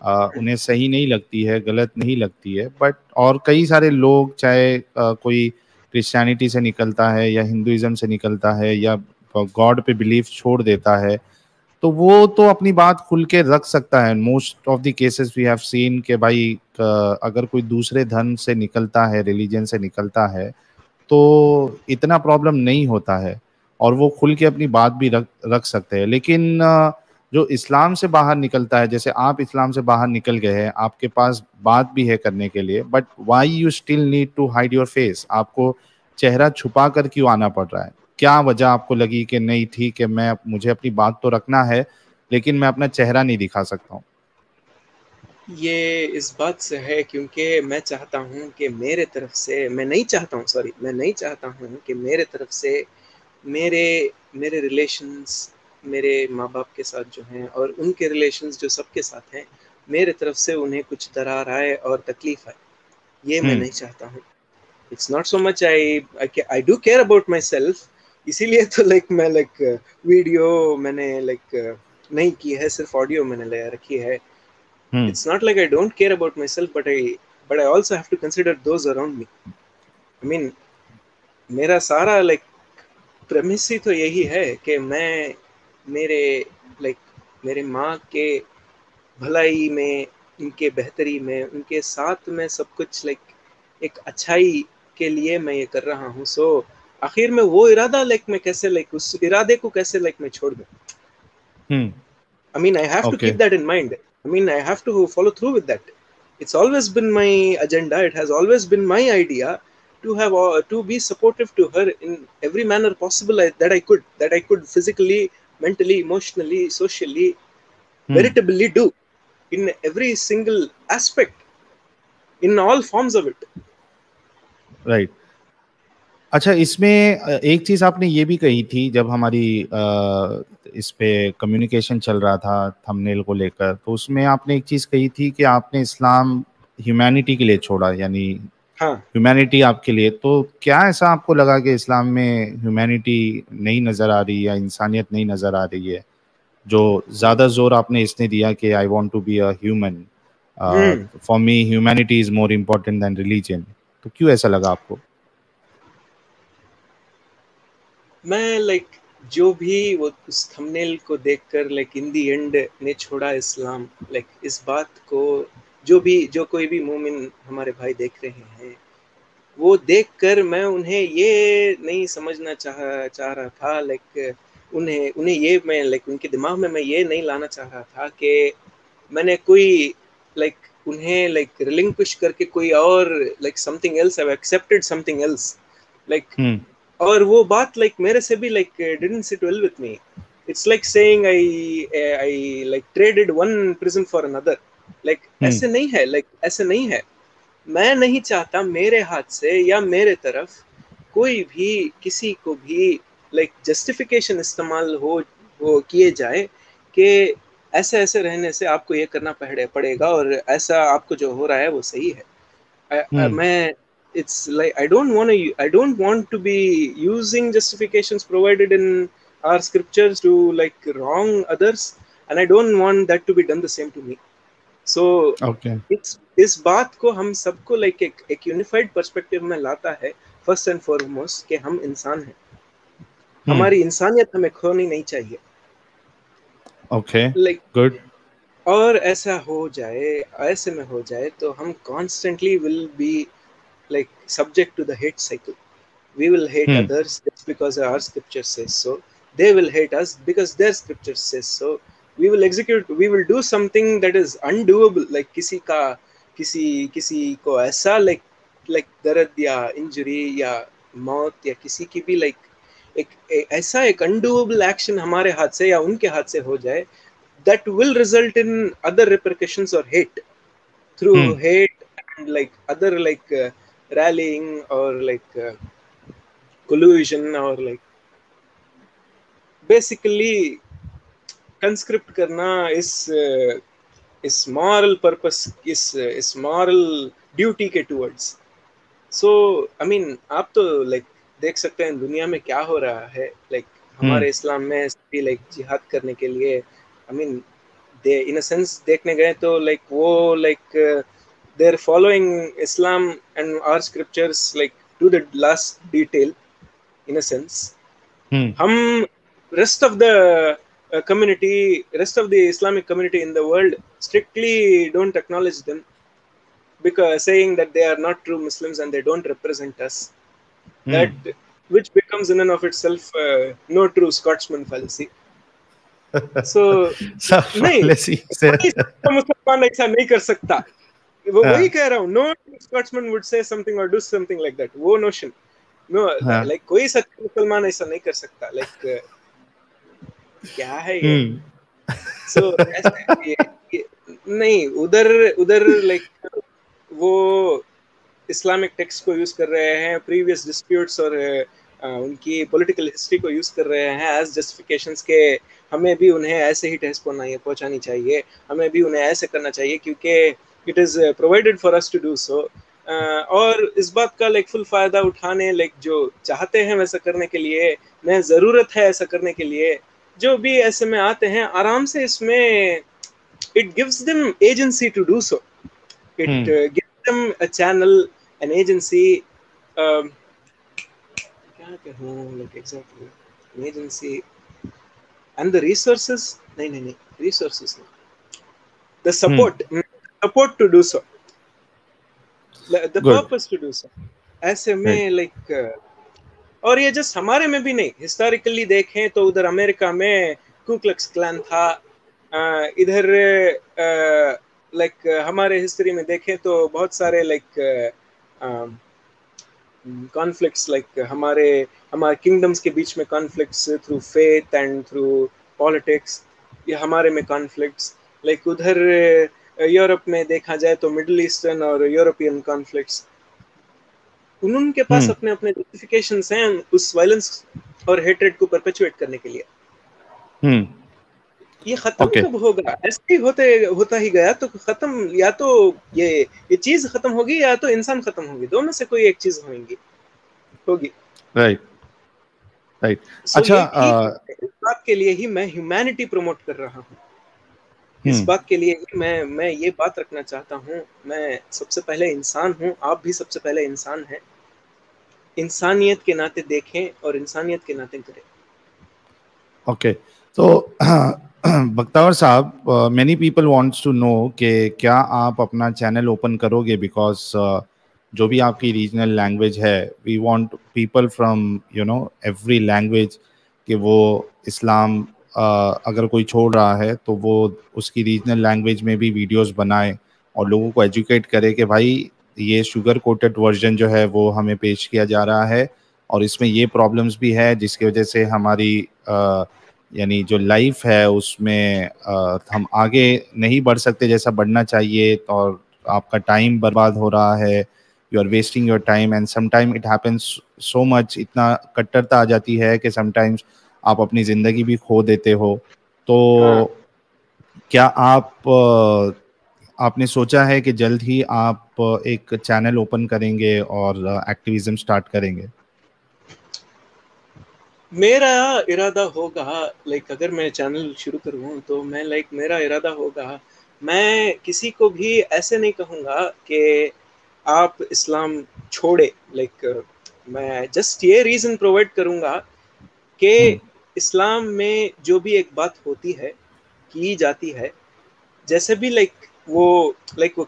उन्हें सही नहीं लगती है, गलत नहीं लगती है, बट और कई सारे लोग चाहे कोई क्रिश्चियनिटी से निकलता है या हिंदुइज्म से निकलता है या गॉड पे बिलीफ छोड़ देता है, तो वो तो अपनी बात खुल के रख सकता है। Most of the cases we have seen कि भाई अगर कोई दूसरे धर्म से निकलता है, रिलीजन से निकलता है, तो इतना प्रॉब्लम नहीं होता है और वो खुल के अपनी बात भी रख रख सकते हैं। लेकिन जो इस्लाम से बाहर निकलता है, जैसे आप इस्लाम से बाहर निकल गए हैं, आपके पास बात भी है करने के लिए, but why you still need to hide your face? आपको चेहरा छुपा कर क्यों आना पड़ रहा है? क्या वजह आपको लगी कि नहीं ठीक है, मैं मुझे अपनी बात तो रखना है लेकिन मैं अपना चेहरा नहीं दिखा सकता हूँ? ये इस बात से है क्योंकि मैं चाहता हूँ कि मेरे तरफ से, मैं नहीं चाहता हूँ कि मेरे तरफ से मेरे मेरे रिलेशंस मेरे माँ बाप के साथ जो हैं और उनके रिलेशंस जो सबके साथ हैं, मेरे तरफ से उन्हें कुछ दरार आए और तकलीफ आए, ये मैं नहीं चाहता हूँ। It's not so much I do care about my self, इसीलिए तो लाइक मैं लाइक वीडियो मैंने लाइक नहीं की है, सिर्फ ऑडियो मैंने ले रखी है। It's not like I don't care about myself, but I also have to consider those around me. I mean, मेरा सारा लाइक प्रेमिस ही तो यही है कि मैं मेरे लाइक मेरे माँ के भलाई में, उनके बेहतरी में, उनके साथ में सब कुछ लाइक एक अच्छाई के लिए मैं ये कर रहा हूँ। सो आखिर में वो इरादा लाइक मैं कैसे लाइक उस इरादे को कैसे लाइक मैं छोड़ दूँ? I mean, I have to okay, keep that in mind. I mean, I have to follow through with that. It's always been my agenda. It has always been my idea to have to be supportive to her in every manner possible that I could physically, mentally, emotionally, socially, veritably do in every single aspect, in all forms of it. Right. अच्छा, इसमें एक चीज़ आपने ये भी कही थी जब हमारी इस पे कम्युनिकेशन चल रहा था थंबनेल को लेकर, तो उसमें आपने एक चीज़ कही थी कि आपने इस्लाम ह्यूमैनिटी के लिए छोड़ा, यानी हाँ, ह्यूमैनिटी आपके लिए। तो क्या ऐसा आपको लगा कि इस्लाम में ह्यूमैनिटी नहीं नज़र आ रही या इंसानियत नहीं नज़र आ रही है, जो ज़्यादा जोर आपने इसने दिया कि I want to be a human, for me humanity is more important than religion? तो क्यों ऐसा लगा आपको? मैं लाइक जो भी वो उस थंबनेल को देखकर लाइक इन दी एंड ने छोड़ा इस्लाम, लाइक इस बात को जो कोई भी मोमिन हमारे भाई देख रहे हैं, वो देखकर मैं उन्हें ये नहीं समझना चाह रहा था लाइक उन्हें उन्हें ये मैं लाइक उनके दिमाग में मैं ये नहीं लाना चाह रहा था कि मैंने कोई लाइक उन्हें लाइक रिलिंक्विश करके कोई और like something else have accepted something else like. और वो बात लाइक मेरे से भी like didn't sit well with me. It's like saying I like traded one prison for another. Like ऐसे नहीं है, लाइक ऐसे नहीं है। मैं नहीं चाहता मेरे हाथ से या मेरे तरफ कोई भी किसी को भी लाइक जस्टिफिकेशन इस्तेमाल हो किए जाए कि ऐसे ऐसे रहने से आपको ये करना पड़ेगा और ऐसा आपको जो हो रहा है वो सही है। मैं it's like I don't want to be using justifications provided in our scriptures to like wrong others, and I don't want that to be done the same to me. So Okay. इस बात को हम सबको like एक unified perspective में लाता है first and foremost कि हम इंसान हैं, हमारी इंसानियत हमें खोनी नहीं चाहिए। Okay, like good. और ऐसा हो जाए, ऐसे में हो जाए तो हम constantly will be like subject to the hate cycle. We will hate others just because our scripture says so. They will hate us because their scripture says so. We will do something that is undoable. Like किसी को ऐसा like दर्द या injury या मौत या किसी की भी ऐसा एक undoable action हमारे हाथ से या उनके हाथ से हो जाए, that will result in other repercussions or hate. Through hate and like other rallying or collusion or like basically conscript करना इस moral purpose, इस moral duty के towards. So I mean आप तो like देख सकते हैं दुनिया में क्या हो रहा है, like हमारे इस्लाम में भी like जिहाद करने के लिए I mean they in a sense देखने गए तो like वो they're following Islam and our scriptures like to the last detail in a sense. हम rest of the rest of the Islamic community in the world strictly don't acknowledge them, because saying that they are not true Muslims and they don't represent us. That which becomes in and of itself no true Scotsman fallacy. So नहीं, मुसलमान ऐसा नहीं कर सकता, वो वही कह रहा हूँ, no Scotsman would say something or do something like that. वो notion no like कोई सच्चा मुसलमान ऐसा नहीं कर सकता, like क्या है ये? So नहीं, उधर like वो इस्लामिक टेक्स्ट को यूज कर रहे हैं, प्रीवियस डिस्प्यूट्स और उनकी पॉलिटिकल हिस्ट्री को यूज कर रहे हैं एज जस्टिफिकेशंस के हमें भी उन्हें ऐसे ही ठेस पहुंचानी चाहिए, हमें भी उन्हें ऐसे करना चाहिए क्योंकि it is provided for us to do so. और इस बात का लाइक फुल फायदा उठाने लाइक जो चाहते हैं वैसा करने के लिए, मैं ज़रूरत है ऐसा करने के लिए, जो भी ऐसे में आते हैं आराम से इसमें it gives them agency to do so, it gives them a channel, an agency, क्या कहूँ like exactly an agency and the resources, नहीं resources नहीं, the support to do so, the purpose to do so, ऐसे में like और ये just हमारे में भी नहीं, हिस्टोरिकली देखें तो उधर अमेरिका में कू क्लक्स क्लैन था, इधर लाइक हमारे हिस्ट्री में देखें तो बहुत सारे लाइक कॉन्फ्लिक्ट्स, लाइक हमारे किंगडम्स के बीच में conflicts through faith and through politics, ये हमारे में कॉन्फ्लिक्ट्स, लाइक उधर यूरोप में देखा जाए तो मिडिल ईस्टर्न और यूरोपियन कॉन्फ्लिक्ट्स, उनके पास अपने अपने जस्टिफिकेशंस हैं उस वायलेंस और हेट्रेड को परपेचुएट करने के लिए। ये खत्म कब होगा? ऐसे ही होता ही गया तो खत्म, या तो ये चीज खत्म होगी या तो इंसान खत्म होगी, दोनों से कोई एक चीज होगी। राइट। अच्छा, इस बात के लिए ही मैं ह्यूमैनिटी प्रमोट कर रहा हूँ, इस बात के लिए ही मैं ये बात रखना चाहता हूँ, मैं सबसे पहले इंसान हूँ, आप भी सबसे पहले इंसान हैं, इंसानियत के नाते देखें और इंसानियत के नाते करें। ओके, तो Bakhtawar Sahab, many people wants to know कि क्या आप अपना चैनल ओपन करोगे, बिकॉज जो भी आपकी रीजनल लैंग्वेज है, we want people from every language कि वो इस्लाम अगर कोई छोड़ रहा है तो वो उसकी रीजनल लैंग्वेज में भी वीडियोस बनाए और लोगों को एजुकेट करे कि भाई ये शुगर कोटेड वर्जन जो है वो हमें पेश किया जा रहा है और इसमें ये प्रॉब्लम्स भी है जिसकी वजह से हमारी यानी जो लाइफ है उसमें हम आगे नहीं बढ़ सकते जैसा बढ़ना चाहिए, और आपका टाइम बर्बाद हो रहा है, you are wasting your time and sometime it happens so much, इतना कट्टरता आ जाती है कि समटाइम्स आप अपनी ज़िंदगी भी खो देते हो। तो क्या आपने सोचा है कि जल्द ही आप एक चैनल ओपन करेंगे और एक्टिविज्म स्टार्ट करेंगे? मेरा इरादा होगा, लाइक अगर मैं चैनल शुरू करूँ तो मैं लाइक मेरा इरादा होगा, मैं किसी को भी ऐसे नहीं कहूँगा कि आप इस्लाम छोड़े। लाइक मैं जस्ट ये रीज़न प्रोवाइड करूँगा कि इस्लाम में जो भी एक बात होती है, की जाती है, जैसे भी लाइक वो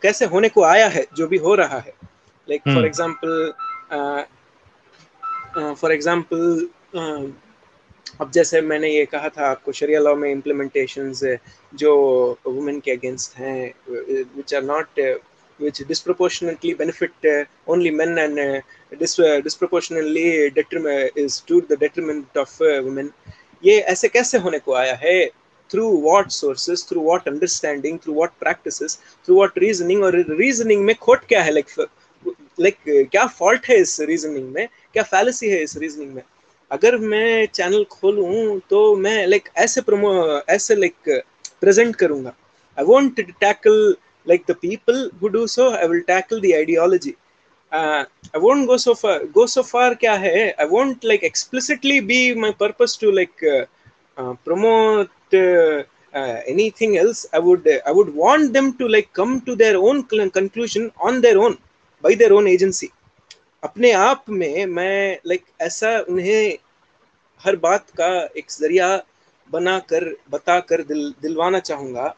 कैसे होने को आया है, जो भी हो रहा है, लाइक फॉर एग्जांपल अब जैसे मैंने ये कहा था आपको, शरिया लॉ में इम्प्लीमेंटेशंस जो वुमेन के अगेंस्ट हैं, which are not which disproportionately benefit only men and disproportionately is to the detriment of women. ये ऐसे कैसे होने को आया है? Through what sources, through what understanding, through what practices, through what reasoning? और reasoning में खोट क्या है? क्या फॉल्ट है इस रीजनिंग में, क्या फैलेसी है इस रीजनिंग में? अगर मैं चैनल खोलूं तो मैं ऐसे प्रेजेंट करूंगा। I won't tackle like the people who do so, I will tackle the ideology. I won't go so far क्या है, I won't like explicitly be my purpose to promote anything else. I would want them to like come to their own conclusion on their own, by their own agency. अपने आप में मैं ऐसा उन्हें हर बात का एक जरिया बनाकर बताकर दिलवाना चाहूंगा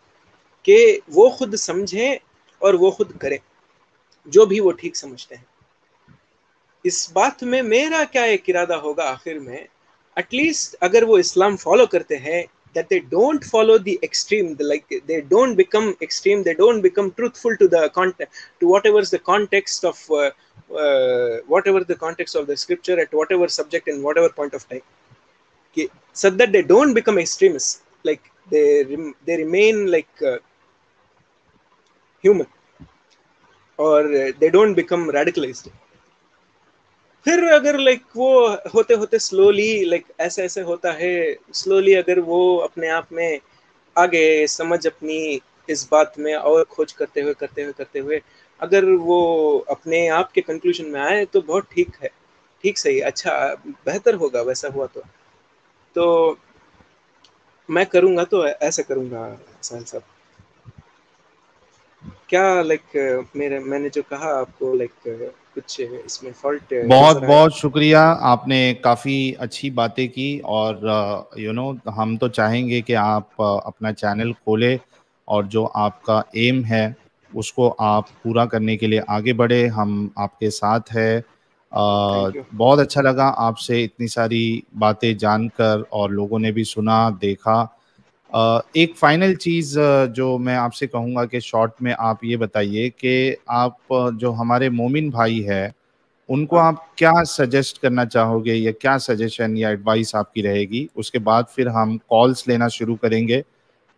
कि वो खुद समझें और वो खुद करें जो भी वो ठीक समझते हैं। इस बात में मेरा क्या एक इरादा होगा आखिर में, एटलीस्ट अगर वो इस्लाम फॉलो करते हैं, that they don't follow the extreme, they don't become extreme, they don't become truthful to the content, to whatever the context of whatever the context of the scripture at whatever subject and whatever point of time, okay? So that they don't become extremists, like they remain human, or they don't become radicalized. फिर अगर वो होते होते slowly ऐसे ऐसे होता है, slowly अगर वो अपने आप में आगे समझ अपनी इस बात में और खोज करते हुए अगर वो अपने आप के कंक्लूजन में आए तो बहुत ठीक है, ठीक सही, अच्छा, बेहतर होगा वैसा हुआ तो मैं करूँगा, तो ऐसा करूँगा साहिल साहब। क्या मैंने जो कहा आपको कुछ इसमें फॉल्ट बहुत नजर आया? बहुत शुक्रिया, आपने काफ़ी अच्छी बातें की। और हम तो चाहेंगे कि आप अपना चैनल खोलें और जो आपका एम है उसको आप पूरा करने के लिए आगे बढ़े। हम आपके साथ हैं। Thank you. बहुत अच्छा लगा आपसे इतनी सारी बातें जानकर और लोगों ने भी सुना देखा। एक फाइनल चीज़ जो मैं आपसे कहूँगा कि शॉर्ट में आप ये बताइए कि आप जो हमारे मोमिन भाई है उनको हाँ, आप क्या सजेस्ट करना चाहोगे, या क्या सजेशन या एडवाइस आपकी रहेगी? उसके बाद फिर हम कॉल्स लेना शुरू करेंगे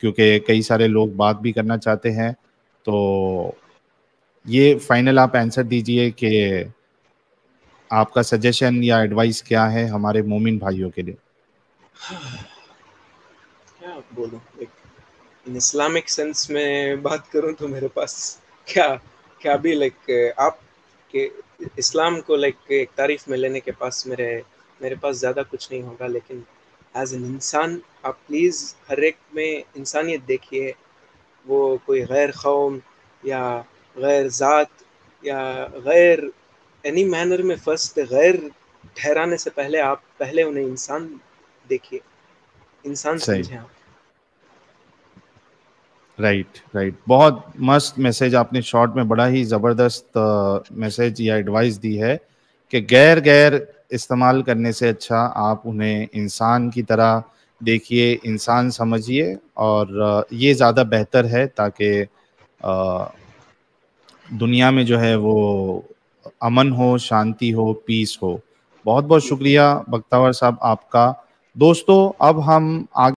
क्योंकि कई सारे लोग बात भी करना चाहते हैं। तो ये फाइनल आप आंसर दीजिए कि आपका सजेशन या एडवाइस क्या है हमारे मोमिन भाइयों के लिए? क्या बोलूं, इन इस्लामिक सेंस में बात करूं तो मेरे पास क्या क्या भी आप के इस्लाम को एक तारीफ में लेने के पास मेरे पास ज़्यादा कुछ नहीं होगा, लेकिन एज एन इंसान आप प्लीज़ हर एक में इंसानियत देखिए। वो कोई गैर कौम या गैर ज़ात या गैर एनी मैनर में फर्स्ट गैर ठहराने से पहले आप पहले उन्हें इंसान देखिए, इंसान सही। समझें आप। Right, right. बहुत मस्त मैसेज आपने शॉर्ट में, बड़ा ही ज़बरदस्त मैसेज या एडवाइस दी है कि गैर गैर इस्तेमाल करने से अच्छा आप उन्हें इंसान की तरह देखिए, इंसान समझिए, और ये ज़्यादा बेहतर है ताकि दुनिया में जो है वो अमन हो, शांति हो, पीस हो। बहुत बहुत जी। शुक्रिया बख्तावर साहब आपका। दोस्तों अब हम आगे